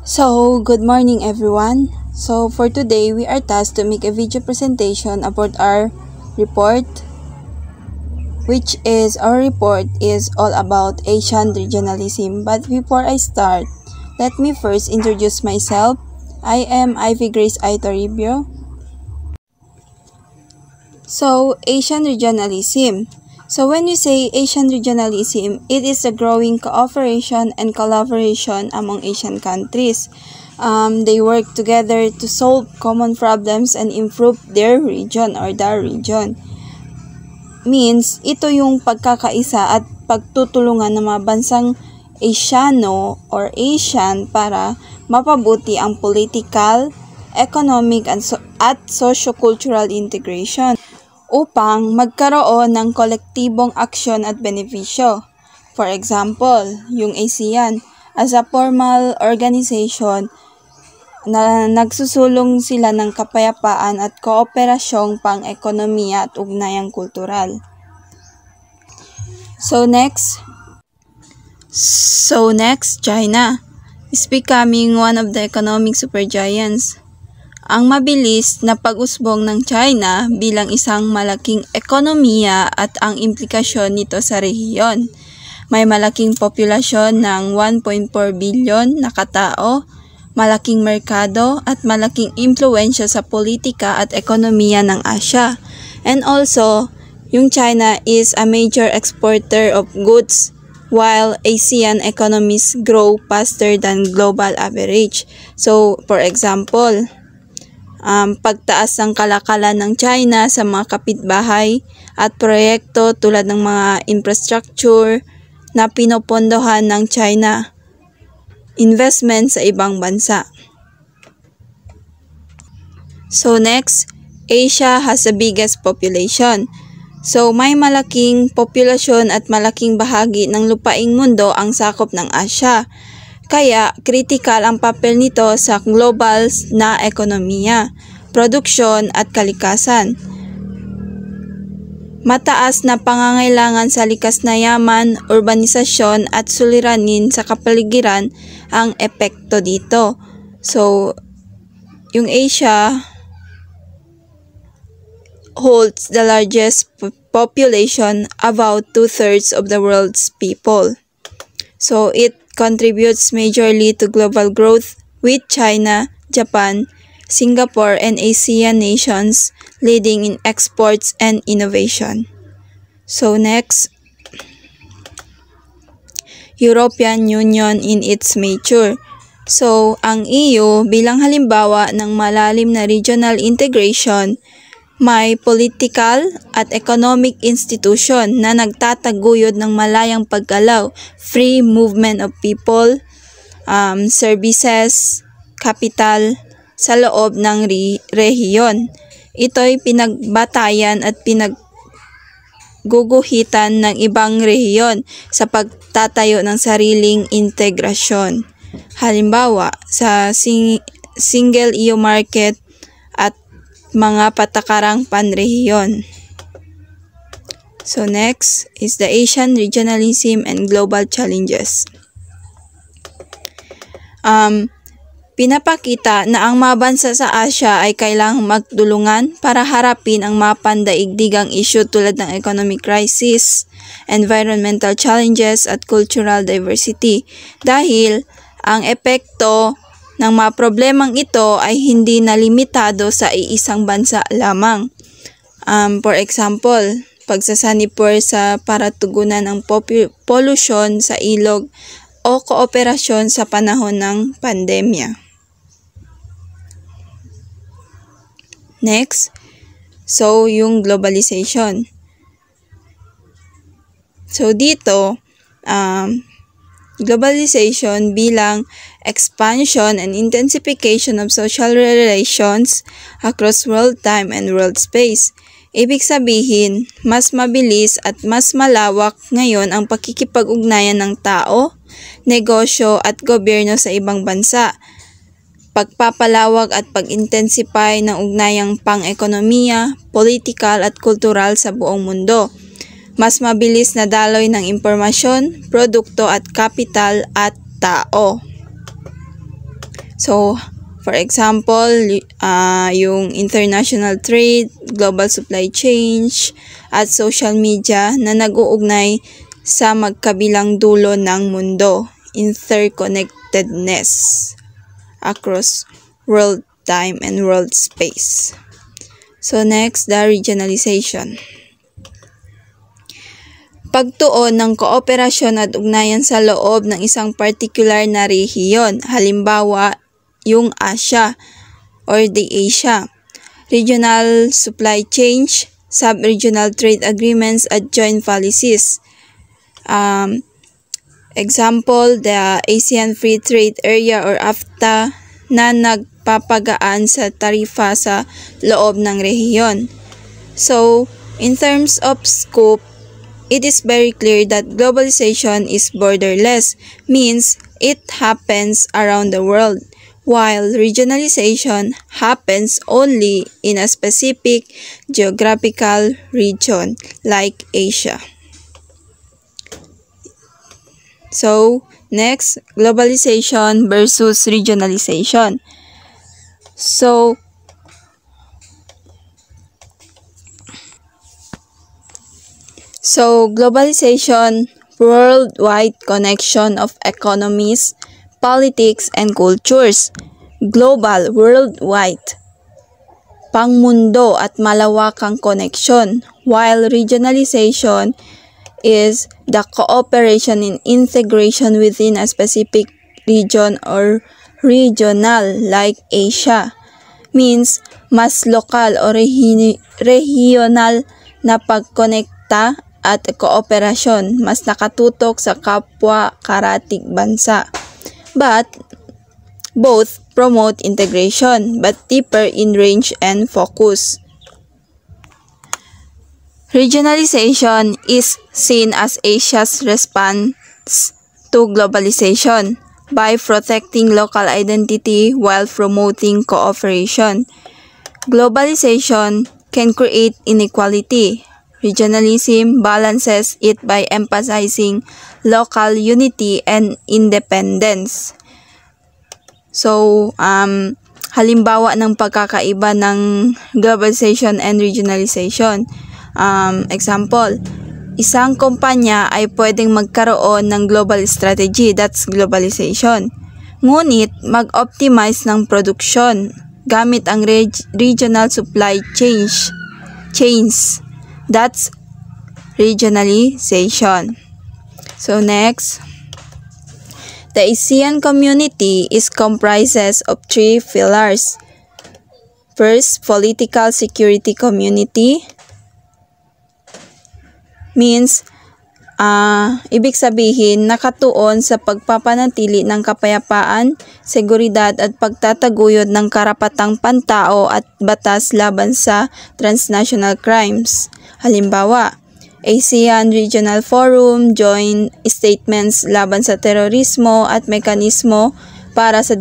Good morning everyone. For today, we are tasked to make a video presentation about our report, our report is all about Asian regionalism. But before I start, let me first introduce myself. I am Ivy Grace Aitoribio. Asian regionalism. When we say Asian regionalism, it is a growing cooperation and collaboration among Asian countries. They work together to solve common problems and improve their region or the region. Means, ito yung pagkakaisa at pagtutulungan ng mga bansang Asiano or Asian para mapabuti ang political, economic at socio-cultural integration upang magkaroon ng kolektibong aksyon at benepisyo. For example, yung ASEAN, as a formal organization na nagsusulong sila ng kapayapaan at kooperasyong pang-ekonomiya at ugnayang kultural. Next, China is becoming one of the economic supergiants. Ang mabilis na pag-usbong ng China bilang isang malaking ekonomiya at ang implikasyon nito sa rehiyon. May malaking populasyon ng 1.4 billion na katao, malaking merkado at malaking impluwensya sa politika at ekonomiya ng Asia. And also, yung China is a major exporter of goods while ASEAN economies grow faster than global average. For example, pagtaas ng kalakalan ng China sa mga kapitbahay at proyekto tulad ng mga infrastructure na pinopondohan ng China, investment sa ibang bansa. Next, Asia has the biggest population. May malaking populasyon at malaking bahagi ng lupaing mundo ang sakop ng Asia. Kaya, kritikal ang papel nito sa global na ekonomiya, produksyon at kalikasan. Mataas na pangangailangan sa likas na yaman, urbanisasyon at suliranin sa kapaligiran ang epekto dito. Yung Asia holds the largest population, about 2/3 of the world's people. It contributes majorly to global growth with China, Japan, Singapore, and ASEAN nations leading in exports and innovation. Next, European Union in its mature. Ang EU bilang halimbawa ng malalim na regional integration, may political at economic institution na nagtataguyod ng malayang paggalaw, free movement of people, services, capital sa loob ng rehiyon. Ito'y pinagbatayan at pinagguguhitan ng ibang rehiyon sa pagtatayo ng sariling integrasyon. Halimbawa, sa single EU market at mga patakarang panrehiyon. Next is the Asian regionalism and global challenges. Pinapakita na ang mga bansa sa Asia ay kailangang magtulungan para harapin ang mga pandaigdigang issue tulad ng economic crisis, environmental challenges at cultural diversity dahil ang epekto ng mga problemang ito ay hindi nalimitado sa iisang bansa lamang. For example, pagsasanipur sa paratugunan ng pollution sa ilog o kooperasyon sa panahon ng pandemya. Next, yung globalization. Dito, globalization bilang expansion and intensification of social relations across world time and world space. Ibig sabihin, mas mabilis at mas malawak ngayon ang pakikipag-ugnayan ng tao, negosyo at gobyerno sa ibang bansa. Pagpapalawak at pag-intensify ng ugnayang pang-ekonomiya, politikal at kultural sa buong mundo. Mas mabilis na daloy ng impormasyon, produkto at kapital at tao. So, for example, yung international trade, global supply chain, at social media na nag-uugnay sa magkabilang dulo ng mundo, interconnectedness across world time and world space. So next, the regionalization. Pagtuon ng kooperasyon at ugnayan sa loob ng isang particular na rehiyon, halimbawa yung Asia or the Asia. Regional supply chain, sub-regional trade agreements at joint policies. Example, the ASEAN Free Trade Area or AFTA na nagpapagaan sa tarifa sa loob ng rehiyon. So, in terms of scope, it is very clear that globalization is borderless, means it happens around the world, while regionalization happens only in a specific geographical region like Asia. So, next, globalization versus regionalization. So, globalization, worldwide connection of economies, politics, and cultures. Global, worldwide, pangmundo at malawakang koneksyon, while regionalization is the cooperation and integration within a specific region or regional like Asia, means mas lokal o regional na pagkonekta at kooperasyon, mas nakatutok sa kapwa karatig bansa. But both promote integration but deeper in range and focus. Regionalization is seen as Asia's response to globalization by protecting local identity while promoting cooperation. Globalization can create inequality. Regionalism balances it by emphasizing local unity and independence. So, halimbawa ng pagkakaiba ng globalization and regionalization. Example, isang kumpanya ay pwedeng magkaroon ng global strategy, that's globalization. Ngunit, mag-optimize ng produksyon gamit ang regional supply chains, that's regionalization. So next, the ASEAN community is comprises of three pillars. First, political security community, means ibig sabihin nakatuon sa pagpapanatili ng kapayapaan, seguridad at pagtataguyod ng karapatang pantao at batas laban sa transnational crimes. Halimbawa, ASEAN Regional Forum, joint statements laban sa terorismo at mekanismo para sa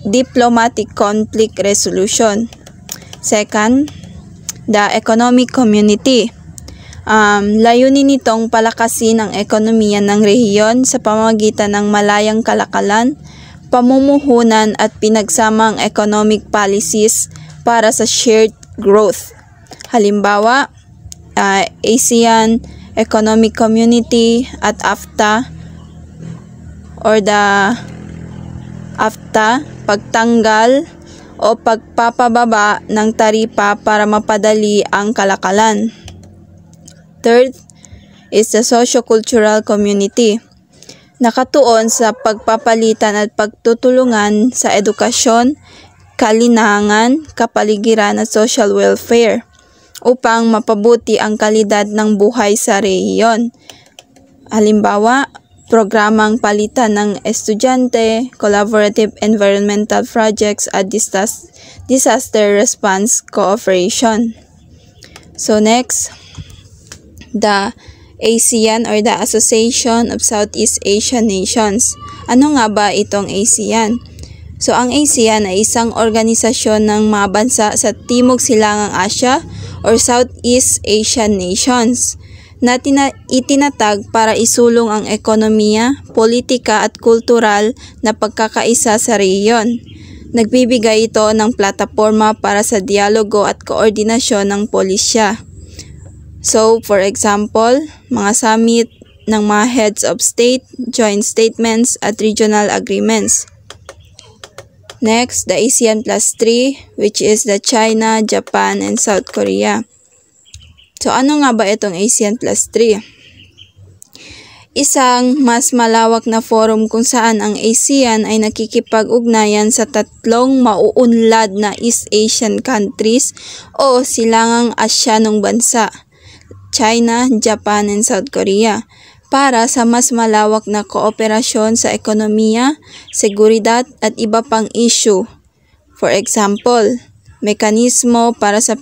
diplomatic conflict resolution. Second, the economic community. Layunin nitong palakasin ang ekonomiya ng rehiyon sa pamamagitan ng malayang kalakalan, pamumuhunan at pinagsamang economic policies para sa shared growth. Halimbawa, ASEAN Economic Community at AFTA or the AFTA, pagtanggal o pagpapababa ng taripa para mapadali ang kalakalan. Third is the socio-cultural community. Nakatuon sa pagpapalitan at pagtutulungan sa edukasyon, kalinangan, kapaligiran at social welfare upang mapabuti ang kalidad ng buhay sa rehiyon. Halimbawa, programang palitan ng estudyante, collaborative environmental projects at disaster response cooperation. So next, the ASEAN or the Association of Southeast Asian Nations. Ano nga ba itong ASEAN? So, ang ASEAN ay isang organisasyon ng mga bansa sa Timog Silangang Asya or Southeast Asian Nations na itinatag para isulong ang ekonomiya, politika at kultural na pagkakaisa sa rehiyon. Nagbibigay ito ng plataporma para sa dialogo at koordinasyon ng polisya. So, for example, mga summit ng mga heads of state, joint statements at regional agreements. Next, the ASEAN Plus 3, which is the China, Japan, and South Korea. So, ano nga ba itong ASEAN Plus 3? Isang mas malawak na forum kung saan ang ASEAN ay nakikipag-ugnayan sa tatlong mauunlad na East Asian countries o silangang Asyanong bansa, China, Japan, and South Korea, para sa mas malawak na kooperasyon sa ekonomiya, seguridad at iba pang issue. For example, mekanismo para sa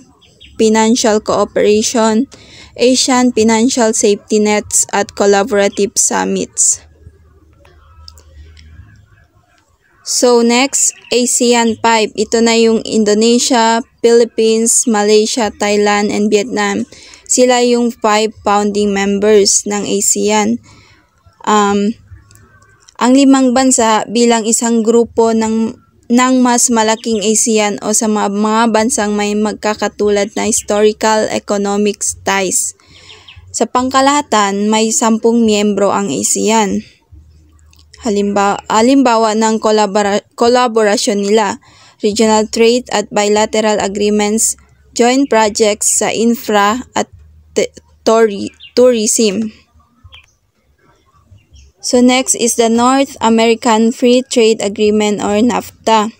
financial cooperation, Asian Financial Safety Nets at collaborative summits. So next, ASEAN 5. Ito na yung Indonesia, Philippines, Malaysia, Thailand, and Vietnam. Sila yung 5 founding members ng ASEAN. Ang 5 bansa bilang isang grupo ng mas malaking ASEAN o sa mga bansang may magkakatulad na historical economic ties. Sa pangkalahatan, may 10 miyembro ang ASEAN. Halimbawa ng kolaborasyon nila, regional trade at bilateral agreements, joint projects sa infra at tourism. So next is the North American Free Trade Agreement or NAFTA.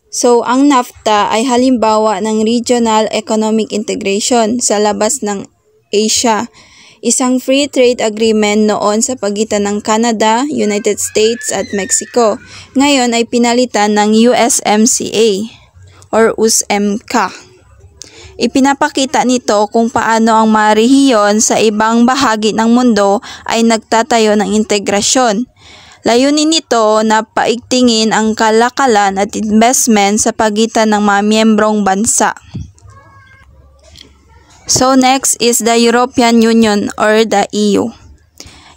So ang NAFTA ay halimbawa ng regional economic integration sa labas ng Asia. Isang free trade agreement noon sa pagitan ng Canada, United States at Mexico. Ngayon ay pinalitan ng USMCA or USMCA. Ipinapakita nito kung paano ang mga rehiyon sa ibang bahagi ng mundo ay nagtatayo ng integrasyon. Layunin nito na paigtingin ang kalakalan at investment sa pagitan ng mga miyembrong bansa. So next is the European Union or the EU.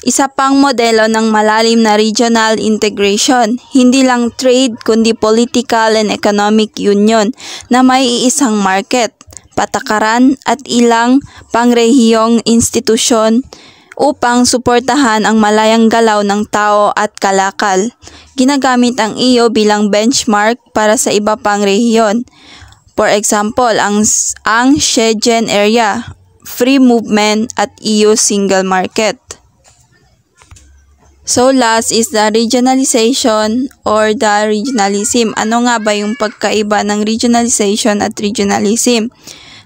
Isa pang modelo ng malalim na regional integration, hindi lang trade kundi political and economic union na may iisang market, patakaran at ilang pangrehiyong institusyon upang suportahan ang malayang galaw ng tao at kalakal. Ginagamit ang EU bilang benchmark para sa iba pang rehiyon. For example, ang Schengen area, free movement at EU single market. So last is the regionalization or the regionalism. Ano nga ba yung pagkaiba ng regionalization at regionalism?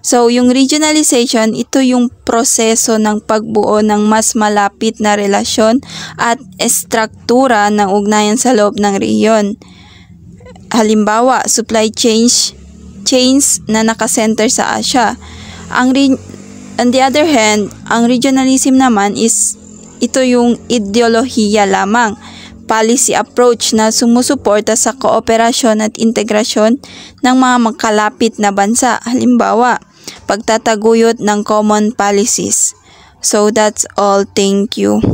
So yung regionalization, ito yung proseso ng pagbuo ng mas malapit na relasyon at estruktura ng ugnayan sa loob ng rehiyon. Halimbawa, supply chains na nakasenter sa Asia. On the other hand, ang regionalism naman is ito yung ideolohiya lamang, policy approach na sumusuporta sa kooperasyon at integrasyon ng mga magkalapit na bansa. Halimbawa, pagtataguyod ng common policies. So that's all. Thank you.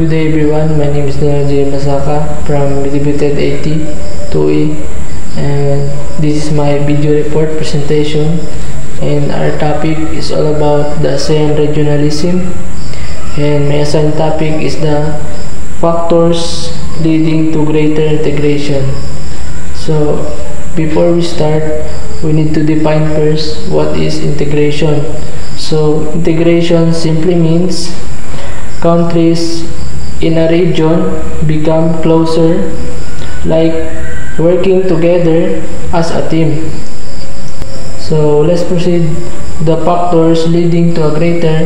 Good day everyone, my name is Daniel J. Masaka from Distributed 80 2E, and this is my video report presentation, and our topic is all about the ASEAN regionalism, and my assigned topic is the factors leading to greater integration. So before we start, we need to define first what is integration. So integration simply means countries in a region become closer, like working together as a team. So let's proceed. The factors leading to a greater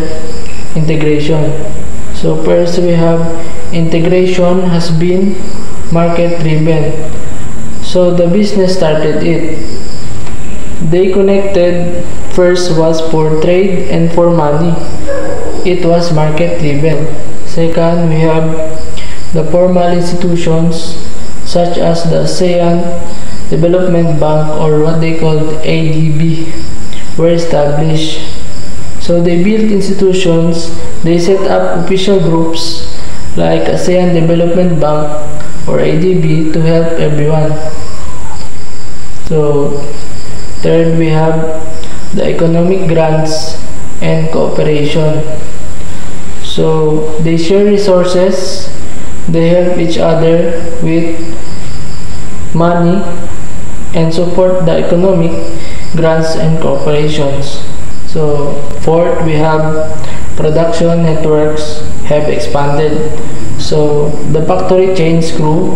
integration. So first we have integration has been market driven. So the business started it. They connected. First was for trade and for money. It was market driven. Second, we have the formal institutions such as the ASEAN Development Bank, or what they call ADB. were established. So they built institutions, they set up official groups like ASEAN Development Bank or ADB to help everyone. So third, we have the economic grants and cooperation. So they share resources, they help each other with money and support the economic grants and corporations. So fourth, we have production networks have expanded. So the factory chains grew.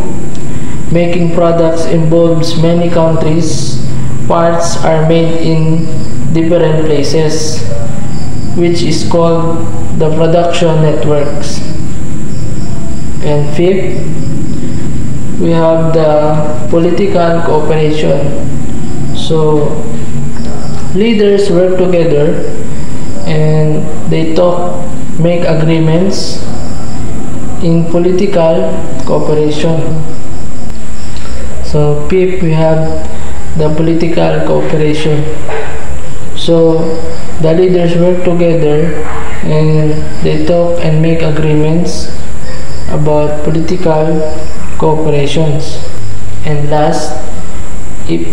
Making products involves many countries. Parts are made in different places, which is called the production networks. And fifth, we have the political cooperation. So leaders work together and they talk, make agreements in political cooperation. So fifth, we have the political cooperation. So the leaders work together and they talk and make agreements about political cooperations. And last, if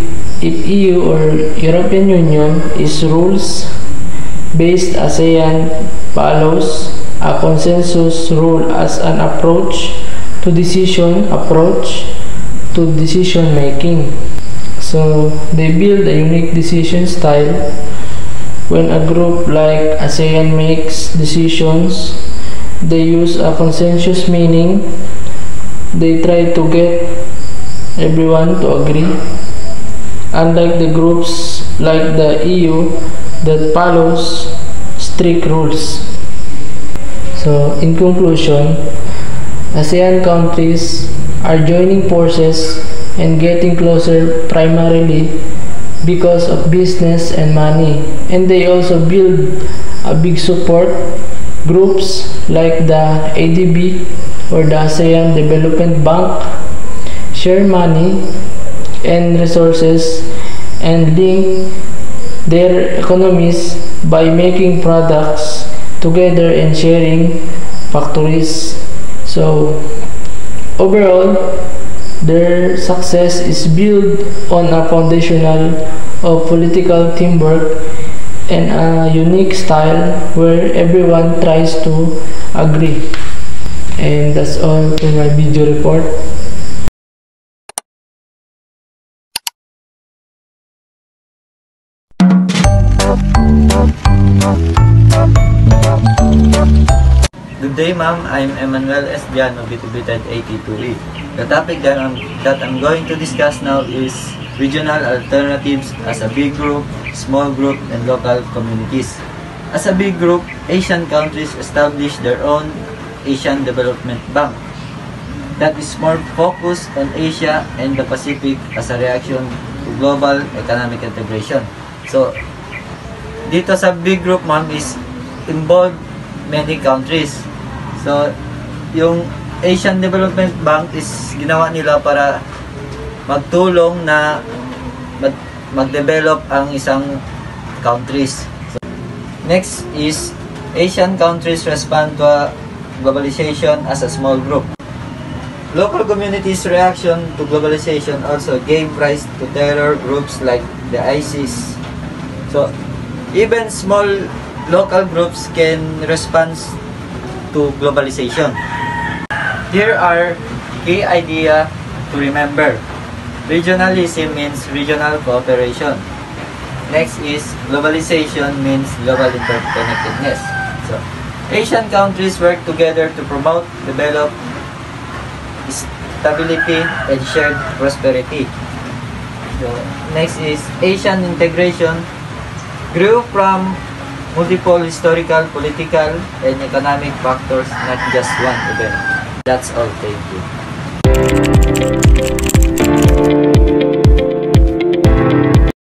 EU or European Union is rules-based, ASEAN follows a consensus rule as an approach to decision making. So they build a unique decision style. When a group like ASEAN makes decisions, they use a consensus, meaning they try to get everyone to agree, unlike the groups like the EU that follows strict rules. So in conclusion, ASEAN countries are joining forces and getting closer primarily because of business and money, and they also build a big support groups like the ADB or the ASEAN Development Bank, share money and resources and link their economies by making products together and sharing factories. So overall, their success is built on a foundational of political teamwork and a unique style where everyone tries to agree. And that's all for my video report. Good day, ma'am. I'm Emmanuel Estiano, Bitubited 82E. The topic that I'm going to discuss now is regional alternatives as a big group, small group, and local communities. As a big group, Asian countries established their own Asian Development Bank that is more focused on Asia and the Pacific as a reaction to global economic integration. So, dito sa big group, ma'am, is involved many countries. So, yung Asian Development Bank is ginawa nila para magtulong na mag-develop ang isang countries. So, next is Asian countries respond to globalization as a small group. Local communities' reaction to globalization also gave rise to terror groups like the ISIS. So, even small local groups can respond to globalization. Here are key ideas to remember. Regionalism means regional cooperation. Next is globalization means global interconnectedness. So, Asian countries work together to promote, develop, stability, and shared prosperity. So, next is Asian integration grew from multiple historical, political, and economic factors, not just one event. That's all. Thank you.